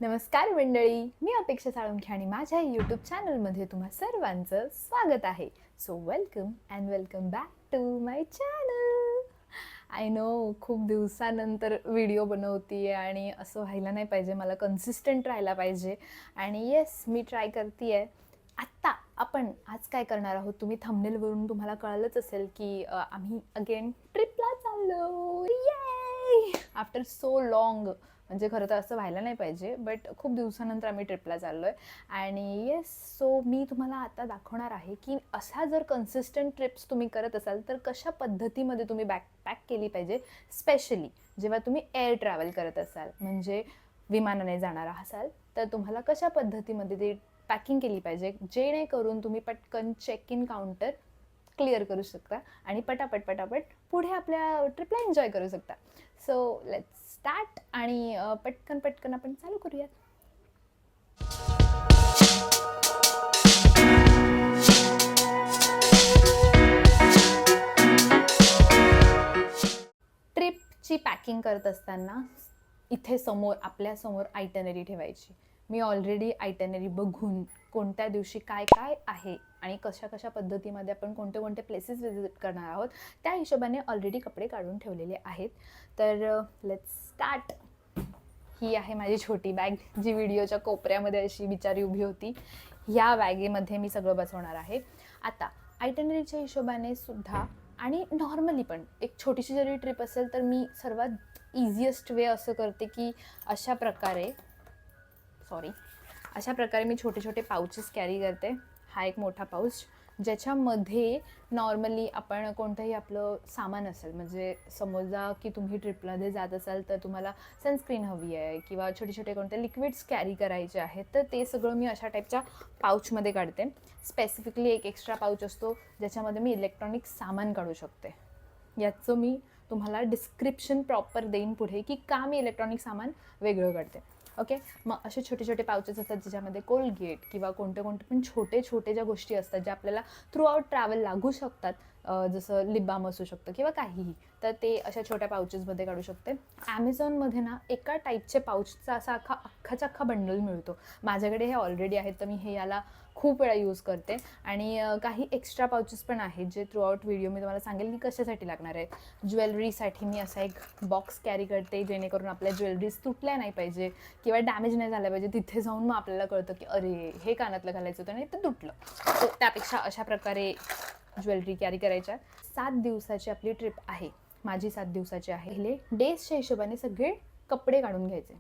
नमस्कार मंडळी, मी अपेक्षा साळुंखे आणि माझ्या यूट्यूब चॅनलमध्ये तुम्हा सर्वांचं स्वागत आहे. So welcome and welcome back to my channel. I know खूप दिवसानंतर व्हिडिओ बनवते आणि असं व्हायला नाही पाहिजे, मला कन्सिस्टंट राहायला पाहिजे. आणि येस, मी ट्राय करते आहे. आत्ता आपण आज काय करणार आहोत, तुम्ही थंबनेलवरून तुम्हाला कळलंच असेल की आम्ही अगेन ट्रिपला चाललो. ये आफ्टर सो लॉंग, म्हणजे खरं तर असं व्हायला नाही पाहिजे, बट खूप दिवसानंतर आम्ही ट्रिपला चाललो आहे. आणि येस, सो मी तुम्हाला आता दाखवणार आहे की असा जर कन्सिस्टंट ट्रिप्स तुम्ही करत असाल तर कशा पद्धतीमध्ये तुम्ही बॅकपॅक केली पाहिजे. स्पेशली जेव्हा तुम्ही एअर ट्रॅव्हल करत असाल, म्हणजे विमानाने जाणार असाल, तर तुम्हाला कशा पद्धतीमध्ये ते पॅकिंग केली पाहिजे, जेणेकरून तुम्ही पटकन चेक इन काउंटर क्लिअर करू शकता आणि पटापट पुढे आपल्या ट्रिपला एन्जॉय करू शकता. सो लेट्स स्टार्ट आणि पटकन आपण चालू करूयात. ट्रिपची पॅकिंग करत असताना इथे समोर आपल्यासमोर आयटनरी ठेवायची. मी ऑलरेडी आयटनरी बघून कोणत्या दिवशी काय काय आहे आणि कशा पद्धतीमध्ये आपण कोणते कोणते प्लेसेस विजिट करणार आहोत त्या हिशोबाने ऑलरेडी कपडे काढून ठेवलेले आहेत. तर लेट्स स्टार्ट. ही आहे माझी छोटी बॅग, जी व्हिडिओच्या कोपऱ्यामध्ये अशी बिचारी उभी होती. ह्या बॅगेमध्ये मी सगळं बसवणार आहे. आता आयटनरीच्या हिशोबाने सुद्धा आणि नॉर्मली पण एक छोटीशी जरी ट्रिप असेल तर मी सर्वात इझिएस्ट वे असं करते की अशा प्रकारे मी छोटे छोटे पाउचेस कॅरी करते. हा एक मोठा पाऊच ज्याच्यामध्ये नॉर्मली आपण कोणतंही आपलं सामान असेल, म्हणजे समजा की तुम्ही ट्रिपमध्ये जात असाल तर तुम्हाला सनस्क्रीन हवी आहे किंवा छोटे छोटे कोणते लिक्विड्स कॅरी करायचे आहेत, तर ते सगळं मी अशा टाईपच्या पाऊचमध्ये काढते. स्पेसिफिकली एक एक्स्ट्रा पाऊच असतो ज्याच्यामध्ये मी इलेक्ट्रॉनिक सामान काढू शकते. याचं मी तुम्हाला डिस्क्रिप्शन प्रॉपर देईन पुढे की का मी इलेक्ट्रॉनिक सामान वेगळं काढते. ओके, मग असे छोटे छोटे पाउचेस असतात ज्याच्यामध्ये कोलगेट किंवा कोणते पण छोटे ज्या गोष्टी असतात ज्या आपल्याला थ्रू आउट ट्रॅव्हल लागू शकतात, जसं लिप बाम असू शकतं किंवा काहीही, तर ते अशा छोट्या पाउचेसमध्ये काढू शकते. ॲमेझॉनमध्ये ना एका टाईपचे पाऊचचा असा अख्खा बंडल मिळतो. माझ्याकडे हे ऑलरेडी आहेत, तर मी हे याला खूप वेळा यूज करते. आणि काही एक्स्ट्रा पाउचेस पण आहेत जे थ्रू आउट व्हिडिओ मी तुम्हाला सांगेल की कशासाठी लागणार आहेत. ज्वेलरीसाठी मी असा एक बॉक्स कॅरी करते, जेणेकरून आपल्या ज्वेलरीज तुटल्या नाही पाहिजे किंवा डॅमेज नाही झाल्या पाहिजे. तिथे जाऊन मग आपल्याला कळतं की अरे, हे कानातलं घालायचं होतं आणि ते तुटलं. सो त्यापेक्षा अशा प्रकारे ज्वेलरी कॅरी करायच्या. 7 दिवसाची आपली ट्रिप आहे, माझी 7 दिवसाची आहे. पहिले डेजच्या हिशोबाने सगळे कपडे काढून घ्यायचे,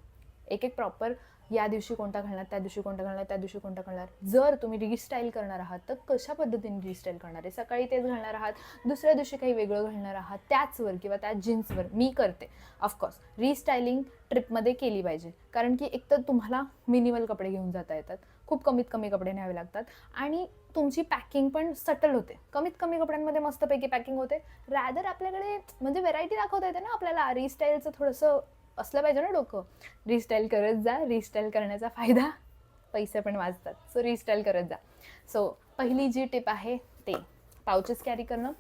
एक प्रॉपर. या दिवशी कोणता घालणार, त्या दिवशी कोणता घालणार, त्या दिवशी कोणता घालणार. जर तुम्ही रिस्टाईल करणार आहात तर कशा पद्धतीने रिस्टाईल करणार आहे. सकाळी तेच घालणार आहात, दुसऱ्या दिवशी काही वेगळं घालणार आहात, त्याचवर किंवा त्या जीन्सवर. मी करते ऑफकोर्स रिस्टायलिंग ट्रिपमध्ये केली पाहिजे, कारण की एकतर तुम्हाला मिनिमल कपडे घेऊन जाता येतात, खूप कमी कपडे न्यावे लागतात आणि तुमची पॅकिंग पण सटल होते. कमी कपड्यांमध्ये मस्तपैकी पॅकिंग होते. रॅदर आपल्याकडे म्हणजे व्हेरायटी दाखवता येते ना आपल्याला. रिस्टाईलचं थोडंसं असलं पाहिजे ना डोकं. रिस्टाईल करत जा. रिस्टाईल करण्याचा फायदा, पैसे पण वाचतात. सो रिस्टाईल करत जा. सो पहिली जी टिप आहे ते पाउचेस कॅरी करणं.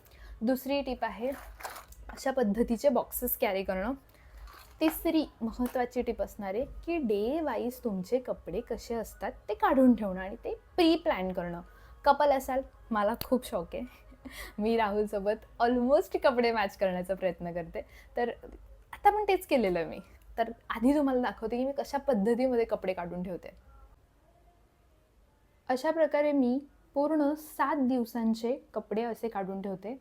दुसरी टिप आहे अशा पद्धतीचे बॉक्सेस कॅरी करणं. तिसरी महत्त्वाची टिप असणार आहे की डे वाईज तुमचे कपडे कसे असतात ते काढून ठेवणं आणि ते प्री प्लॅन करणं. कपल असाल, मला खूप शौक आहे. मी राहुलसोबत ऑलमोस्ट कपडे मॅच करण्याचा प्रयत्न करते. तर आता पण तेच केलेलं मी. तर आधी तुम्हाला दाखवते की मी कशा पद्धतीमध्ये कपडे काढून ठेवते. अशा प्रकारे मी पूर्ण 7 दिवसांचे कपडे असे काढून ठेवते.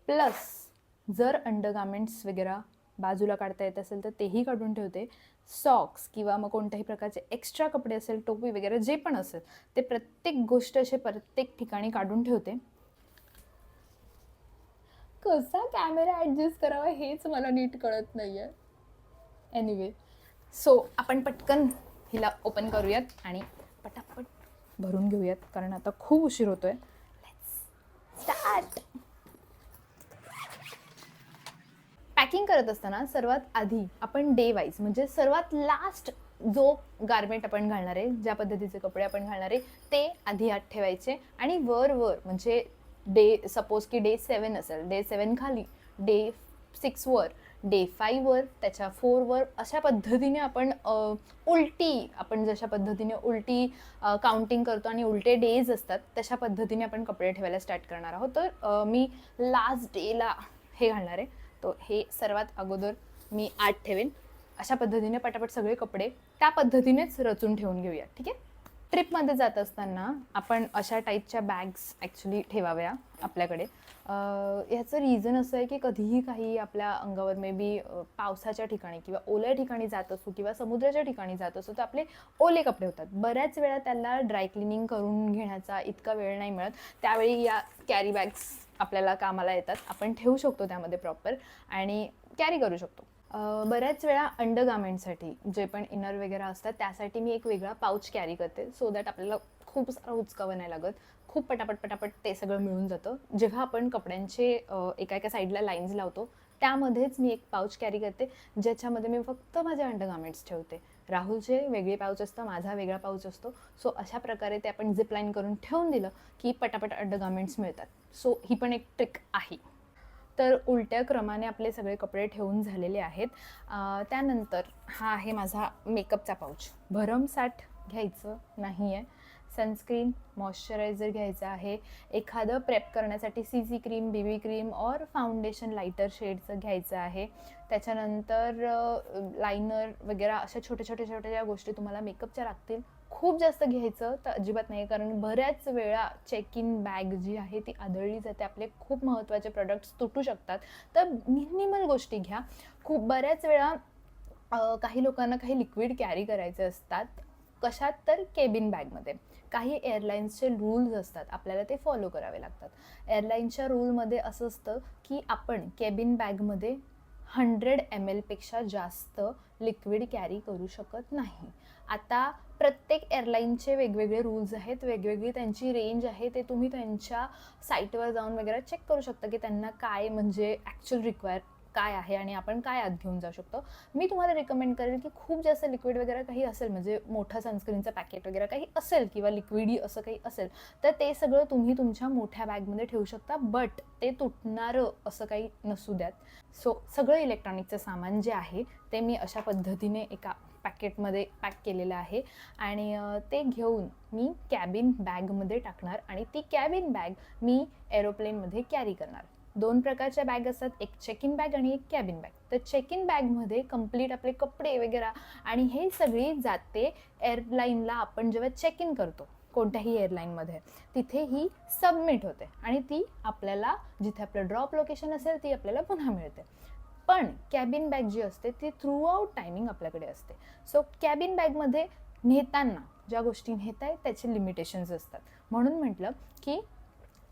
प्लस जर अंडरगार्मेंट्स वगैरे बाजूला काढता येत असेल तर तेही काढून ठेवते. सॉक्स किंवा मग कोणत्याही प्रकारचे एक्स्ट्रा कपडे असेल, टोपी वगैरे जे पण असेल, ते प्रत्येक गोष्ट असे प्रत्येक ठिकाणी काढून ठेवते. कसा कॅमेरा ॲडजस्ट करावा हेच मला नीट कळत नाही आहे. एनिवे, सो आपण पटकन हिला ओपन करूयात आणि पटापट भरून घेऊयात, कारण आता खूप उशीर होतोय. Let's start. पॅकिंग करत असताना सर्वात आधी आपण डे वाईज, म्हणजे सर्वात लास्ट जो गारमेंट आपण घालणार आहे, ज्या पद्धतीचे कपडे आपण घालणार आहे, ते आधी आत ठेवायचे. आणि वर म्हणजे डे सपोज की डे 7 असेल, डे 7 खाली, डे 6 वर, डे 5वर, त्याच्या 4वर अशा पद्धतीने आपण उलटी, आपण जशा पद्धतीने उलटी काउंटिंग करतो आणि उलटे डेज असतात तशा पद्धतीने आपण कपडे ठेवायला स्टार्ट करणार आहोत. तर मी लास्ट डेला हे घालणार आहे. तो हे सर्वात अगोदर मी 8 ठेवेन. अशा पद्धतीने पटापट सगळे कपडे त्या पद्धतीनेच रचून ठेवून घेऊया. ठीक आहे. ट्रिपमध्ये जात असताना आपण अशा टाईपच्या बॅग्स ॲक्च्युली ठेवाव्या आपल्याकडे. ह्याचं रिझन असं आहे की कधीही काही आपल्या अंगावर मे बी पावसाच्या ठिकाणी किंवा ओल्या ठिकाणी जात असू किंवा समुद्राच्या ठिकाणी जात असू तर आपले ओले कपडे होतात. बऱ्याच वेळा त्याला ड्राय क्लिनिंग करून घेण्याचा इतका वेळ नाही मिळत. त्यावेळी या कॅरी बॅग्स आपल्याला कामाला येतात. आपण ठेवू शकतो त्यामध्ये प्रॉपर आणि कॅरी करू शकतो. बऱ्याच वेळा अंडरगार्मेंटसाठी जे पण इनर वगैरे असतात त्यासाठी मी एक वेगळा पाऊच कॅरी करते सो दॅट आपल्याला खूप सारं उचकावं नाही लागत. खूप पटापट ते सगळं मिळून जातं. जेव्हा आपण कपड्यांचे एका एका साईडला लाईन्स लावतो त्यामध्येच मी एक पाऊच कॅरी करते ज्याच्यामध्ये मी फक्त माझे अंडरगार्मेंट्स ठेवते. राहुलचे वेगळे पाऊच असतं, माझा वेगळा पाऊच असतो. सो अशा प्रकारे ते आपण झिप लाईन करून ठेवून दिलं की पटापट अंडरगार्मेंट्स मिळतात. सो ही पण एक ट्रिक आहे. तर उलट्या क्रमाने आपले सगळे कपडे ठेवून झालेले आहेत. त्यानंतर हा आहे माझा मेकअपचा पाऊच. भरमसाठ घ्यायचं नाही आहे. सनस्क्रीन, मॉइश्चरायझर घ्यायचं आहे. एखादं प्रेप करण्यासाठी CC क्रीम, BB क्रीम और फाउंडेशन लाईटर शेडचं घ्यायचं आहे. त्याच्यानंतर लायनर वगैरे अशा छोट्या ज्या गोष्टी तुम्हाला मेकअपच्या लागतील. खूप जास्त घ्यायचं तर अजिबात नाही, कारण बऱ्याच वेळा चेक इन बॅग जी आहे ती आदळली जाते. आपले खूप महत्त्वाचे प्रोडक्ट्स तुटू शकतात. तर मिनिमल गोष्टी घ्या. खूप बऱ्याच वेळा काही लोकांना काही लिक्विड कॅरी करायचे असतात. कशात? तर केबिन बॅगमध्ये. काही एअरलाईन्सचे रूल्स असतात, आपल्याला ते फॉलो करावे लागतात. एअरलाईन्सच्या रूलमध्ये असं असतं की आपण केबिन बॅगमध्ये 100 ml पेक्षा जास्त लिक्विड कॅरी करू शकत नाही. आता प्रत्येक एअरलाईनचे वेगवेगळे रूल्स आहेत, वेगवेगळी त्यांची रेंज आहे. ते तुम्ही त्यांच्या साईटवर जाऊन वगैरे चेक करू शकता की त्यांना काय म्हणजे ॲक्च्युअल रिक्वायर काय आहे आणि आपण काय आत घेऊन जाऊ शकतो. मी तुम्हाला रिकमेंड करेल की खूप जास्त लिक्विड वगैरे काही असेल, म्हणजे मोठं सनस्क्रीनचं पॅकेट वगैरे काही असेल किंवा लिक्विडी असं काही असेल तर ते सगळं तुम्ही तुमच्या मोठ्या बॅगमध्ये ठेवू शकता. बट ते तुटणारं असं काही नसू द्यात. सो सगळं इलेक्ट्रॉनिकचं सामान जे आहे ते मी अशा पद्धतीने एका पॅकेटमध्ये पॅक केलेलं आहे आणि ते घेऊन मी कॅबिन बॅगमध्ये टाकणार आणि ती कॅबिन बॅग मी एरोप्लेनमध्ये कॅरी करणार. 2 प्रकारच्या बॅग असतात, एक चेक इन बॅग आणि एक कॅबिन बॅग. तर चेक इन बॅगमध्ये कंप्लीट आपले कपडे वगैरे आणि हे सगळी जाते एअरलाईनला. आपण जेव्हा चेक इन करतो कोणत्याही एअरलाईनमध्ये तिथे ही सबमिट होते आणि ती आपल्याला जिथे आपलं ड्रॉप लोकेशन असेल ती आपल्याला पुन्हा मिळते. पण कॅबिन बॅग जी असते ती थ्रू आउट टायमिंग आपल्याकडे असते. सो कॅबिन बॅगमध्ये नेताना ज्या गोष्टी नेताय त्याचे लिमिटेशन्स असतात. म्हणून म्हटलं की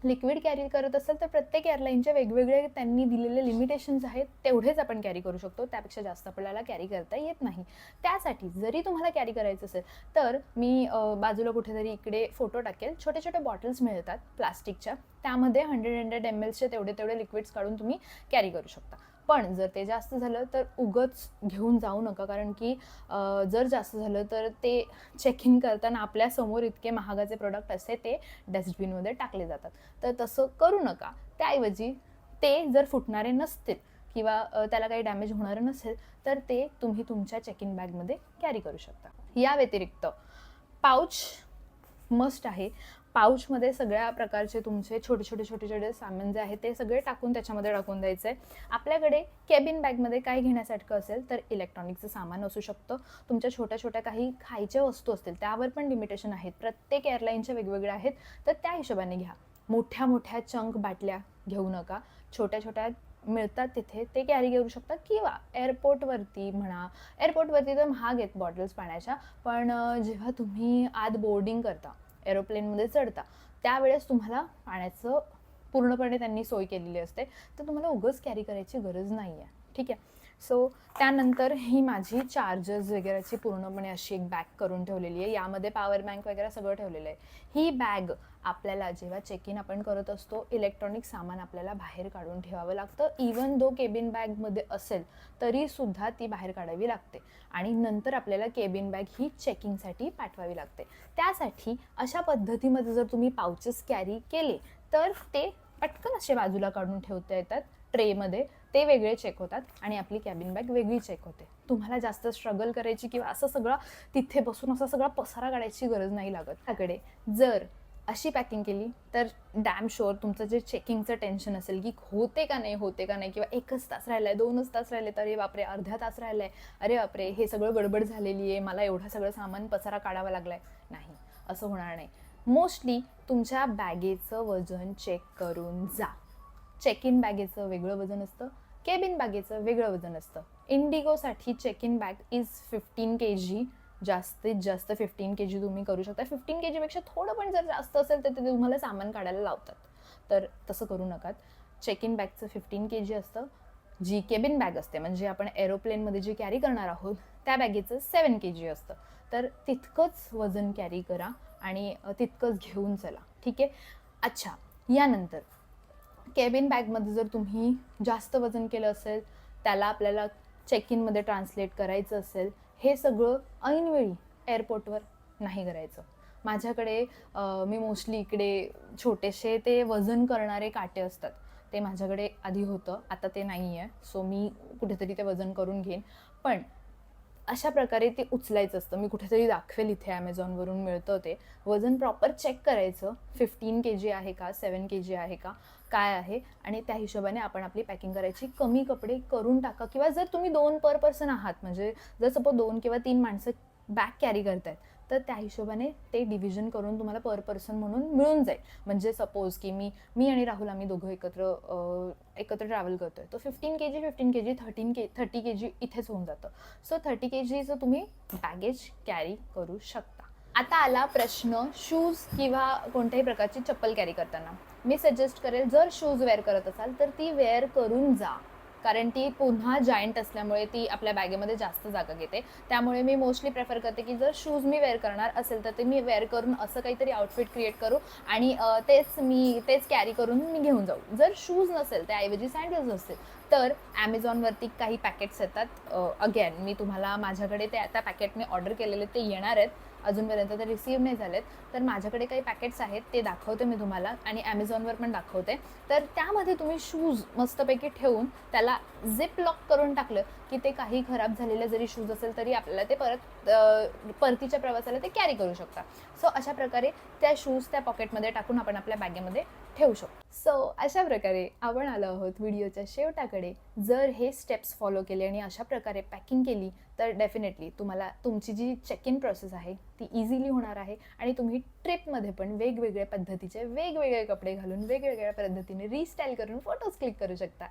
लिक्विड कॅरी करत असेल तर प्रत्येक एअरलाईनचे वेगवेगळे त्यांनी दिलेले लिमिटेशन्स आहेत, तेवढेच आपण कॅरी करू शकतो. त्यापेक्षा जास्त आपल्याला कॅरी करता येत नाही. त्यासाठी जरी तुम्हाला कॅरी करायचं असेल तर मी बाजूला कुठेतरी इकडे फोटो टाकेल. छोटे बॉटल्स मिळतात प्लास्टिकच्या, त्यामध्ये 100 mlचे तेवढे लिक्विड्स काढून तुम्ही कॅरी करू शकता. पण जर ते जास्त झालं तर उगच घेऊन जाऊ नका, कारण की जर जास्त झालं तर ते चेक इन करताना आपल्यासमोर इतके महागाचे प्रोडक्ट असते ते डस्टबिनमध्ये टाकले जातात. तर तसं करू नका. त्याऐवजी ते जर फुटणारे नसतील किंवा त्याला काही डॅमेज होणारं नसेल तर ते तुम्ही तुमच्या चेक इन बॅगमध्ये कॅरी करू शकता. या व्यतिरिक्त पाऊच मस्ट आहे. पाऊचमध्ये सगळ्या प्रकारचे तुमचे छोटे सामान जे आहे ते सगळे टाकून त्याच्यामध्ये टाकून द्यायचं आहे. आपल्याकडे केबिन बॅगमध्ये काय घेण्यासारखं असेल तर इलेक्ट्रॉनिकचं सामान असू शकतं. तुमच्या छोट्या काही खायच्या वस्तू असतील त्यावर पण लिमिटेशन आहेत. प्रत्येक एअरलाईनच्या वेगवेगळ्या आहेत, तर त्या हिशोबाने घ्या. मोठ्या चंक बाटल्या घेऊ नका. छोट्या मिळतात तिथे ते कॅरी करू शकता किंवा एअरपोर्टवरती तर महाग आहेत बॉटल्स पाण्याच्या. पण जेव्हा तुम्ही आत बोर्डिंग करता, एरोप्लेनमध्ये चढता, त्यावेळेस तुम्हाला पाण्याचं पूर्णपणे त्यांनी सोय केलेली असते, तर तुम्हाला उगाच कॅरी करायची गरज नाही आहे. ठीक आहे. सो त्यानंतर ही माझी चार्जर्स वगैरेची पूर्णपणे अशी एक बॅग करून ठेवलेली आहे. यामध्ये पॉवर बँक वगैरे सगळं ठेवलेलं आहे. ही बॅग आपल्याला जेव्हा चेक इन आपण करत असतो इलेक्ट्रॉनिक सामान आपल्याला बाहेर काढून ठेवावं लागतं. इवन दो केबिन बॅगमध्ये असेल तरीसुद्धा ती बाहेर काढावी लागते आणि नंतर आपल्याला केबिन बॅग ही चेकिंगसाठी पाठवावी लागते. त्यासाठी अशा पद्धतीमध्ये जर तुम्ही पाउचेस कॅरी केले तर ते पटकन असे बाजूला काढून ठेवता येतात. ट्रेमध्ये, ते वेगळे चेक होतात आणि आपली कॅबिन बॅग वेगळी चेक होते. तुम्हाला जास्त स्ट्रगल करायची किंवा असं सगळं तिथे बसून असा सगळा पसारा काढायची गरज नाही लागत. त्याकडे जर अशी पॅकिंग केली तर डॅम शुअर तुमचं जे चेकिंगचं टेन्शन असेल की होते का नाही किंवा 1च तास राहिला आहे, 2च तास राहिले, अरे बापरे अर्धा तास राहिला आहे, अरे बापरे हे सगळं गडबड झालेली आहे, मला एवढं सगळं सामान पसारा काढावा लागला आहे, नाही, असं होणार नाही. मोस्टली तुमच्या बॅगेचं वजन चेक करून जा. चेक इन बॅगेचं वेगळं वजन असतं, केबिन बॅगेचं वेगळं वजन असतं. इंडिगोसाठी check in bag is 15 kg, जास्तीत जास्त 15 kg तुम्ही करू शकता. 15 kg पेक्षा थोडं पण जर जास्त असेल तर ते तुम्हाला सामान काढायला लावतात, तर तसं करू नका. चेक इन बॅगचं 15 kg असतं. जी केबिन बॅग असते म्हणजे आपण एरोप्लेनमध्ये जी कॅरी करणार आहोत त्या बॅगेचं 7 kg असतं. तर तितकंच वजन कॅरी करा आणि तितकंच घेऊन चला, ठीक आहे. अच्छा, यानंतर केबिन बॅगमध्ये जर तुम्ही जास्त वजन केलं असेल, त्याला आपल्याला चेक इनमध्ये ट्रान्सलेट करायचं असेल, हे सगळं ऐनवेळी एअरपोर्टवर नाही करायचं. माझ्याकडे मी मोस्टली इकडे छोटेसे ते वजन करणारे काटे असतात, ते माझ्याकडे आधी होतं, आता ते नाही आहे. सो मी कुठेतरी ते वजन करून घेईन. पण अशा प्रकारे ते उचलायचं असतं. मी कुठेतरी दाखवेल इथे, ॲमेझॉनवरून मिळतं ते. वजन प्रॉपर चेक करायचं, 15 kg आहे का, 7 kg आहे का, काय आहे, आणि त्या हिशोबाने आपण आपली पॅकिंग करायची. कमी कपडे करून टाका, किंवा जर तुम्ही 2 पर पर्सन आहात, म्हणजे जर सपोज 2 किंवा 3 माणसं बॅग कॅरी करतायत, तर त्या हिशोबाने ते डिव्हिजन करून तुम्हाला पर पर्सन म्हणून मिळून जाईल. म्हणजे सपोज की मी आणि राहुल आम्ही दोघं एकत्र ट्रॅव्हल करतोय, तर 15 kg 30 kg इथेच होऊन जातं. सो 30 kgचं तुम्ही बॅगेज कॅरी करू शकता. आता आला प्रश्न शूज किंवा कोणत्याही प्रकारची चप्पल कॅरी करताना. मी सजेस्ट करेल, जर शूज वेअर करत असाल तर ती वेअर करून जा, कारण ती पुन्हा जायंट असल्यामुळे ती आपल्या बॅगेमध्ये जास्त जागा घेते. त्यामुळे मी मोस्टली प्रेफर करते की जर शूज मी वेअर करणार असेल तर ते मी वेअर करून असं काहीतरी आउटफिट क्रिएट करू आणि तेच कॅरी करून मी घेऊन जाऊ. जर शूज नसेल, त्याऐवजी सँडल्स असतील, तर ॲमेझॉनवरती काही पॅकेट्स येतात. अगेन मी तुम्हाला माझ्याकडे ते आता पॅकेटने ऑर्डर केलेले ते येणार आहेत, अजूनपर्यंत ते रिसीव्ह नाही झालेत. तर माझ्याकडे काही पॅकेट्स आहेत, ते दाखवते मी तुम्हाला, आणि ॲमेझॉनवर पण दाखवते. तर त्यामध्ये तुम्ही शूज मस्तपैकी ठेवून त्याला झिप लॉक करून टाकलं की ते काही खराब झालेले जरी शूज असेल तरी आपल्याला ते परतीच्या प्रवासाला ते कॅरी करू शकता. सो अशा प्रकारे त्या शूज त्या पॉकेटमध्ये टाकून आपण आपल्या बॅगेमध्ये ठेवू शकतो. सो अशा प्रकारे आपण आलो आहोत व्हिडिओच्या शेवटाकडे. जर हे स्टेप्स फॉलो केले आणि अशा प्रकारे पॅकिंग केली तर डेफिनेटली तुम्हाला तुमची जी चेक इन प्रोसेस आहे ती इझिली होणार आहे आणि तुम्ही ट्रिपमध्ये पण वेगवेगळ्या पद्धतीचे वेगवेगळे कपडे घालून वेगवेगळ्या पद्धतीने रिस्टाईल करून फोटोज क्लिक करू शकता.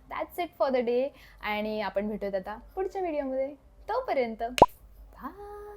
That's it for the day, आणि आपण भेटूयात आता पुढच्या व्हिडिओमध्ये. तोपर्यंत बाय.